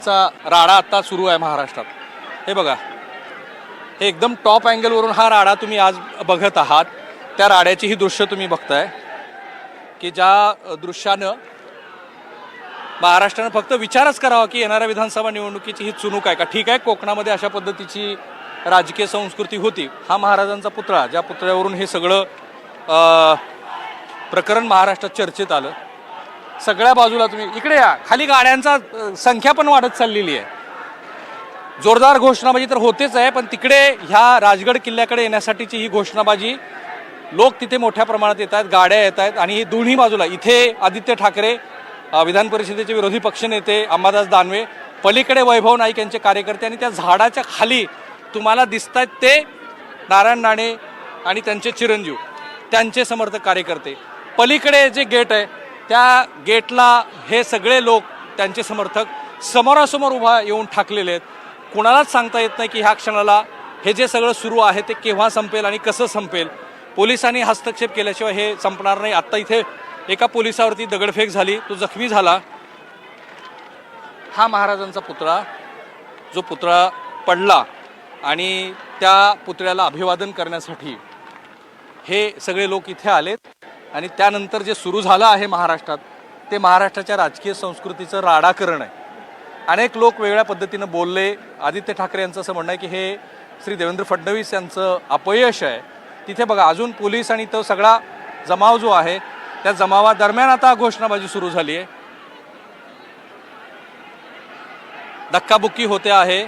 चा राडा आता सुरू आहे महाराष्ट्रात। हे बघा, हे एकदम टॉप अँगलवरून हा राडा तुम्ही आज बघत आहात। त्या राड्याची ही दृश्य तुम्ही बघताय की ज्या दृश्यानं महाराष्ट्रानं फक्त विचारच करावा की येणाऱ्या विधानसभा निवडणुकीची ही चुणूक आहे का। ठीक आहे, कोकणामध्ये अशा पद्धतीची राजकीय संस्कृती होती। हा महाराजांचा पुतळा, ज्या पुतळ्यावरून हे सगळं प्रकरण महाराष्ट्रात चर्चेत आलं। सगळ्या बाजूला तुम्ही इकडे या, खाली गाड्यांचा संख्या पण वाढत चाललेली आहे। जोरदार घोषणाबाजी तर होतेच आहे, पण तिकडे ह्या राजगड किल्ल्याकडे येण्यासाठीची ही घोषणाबाजी, लोक तिथे मोठ्या प्रमाणात येत आहेत, गाड्या येत आहेत। आणि ही दोन्ही बाजूला इथे आदित्य ठाकरे विधान परिषदेचे विरोधी पक्षनेते अंबादास दानवे, पलीकडे वैभव नाईक यांचे कार्यकर्ते, आणि त्या झाडाच्या खाली तुम्हाला दिसत आहेत ते नारायण राणे आणि त्यांचे चिरंजीव, त्यांचे समर्थक कार्यकर्ते। पलीकडे जे गेट आहे त्या गेटला हे सगळे लोक, त्यांचे समर्थक समोरासमोर उभा येऊन ठाकलेले आहेत। कुणालाच सांगता येत नाही की ह्या क्षणाला हे जे सगळं सुरू आहे ते केव्हा संपेल आणि कसं संपेल। पोलिसांनी हस्तक्षेप केल्याशिवाय हे संपणार नाही। आत्ता इथे एका पोलिसावरती दगडफेक झाली, तो जखमी झाला। हा महाराजांचा पुतळा, जो पुतळा पडला, आणि त्या पुतळ्याला अभिवादन करण्यासाठी हे सगळे लोक इथे आलेत। आणि त्यानंतर जे सुरू झालं आहे महाराष्ट्रात, ते महाराष्ट्राच्या राजकीय संस्कृतीचं राडाकरण आहे। अनेक लोक वेगळ्या पद्धतीनं बोलले। आदित्य ठाकरे यांचं असं म्हणणं आहे की हे श्री देवेंद्र फडणवीस यांचं अपयश आहे। तिथे बघा, अजून पोलीस आणि तो सगळा जमाव जो आहे, त्या जमावादरम्यान आता घोषणाबाजी सुरू झाली आहे, धक्काबुक्की होते आहे।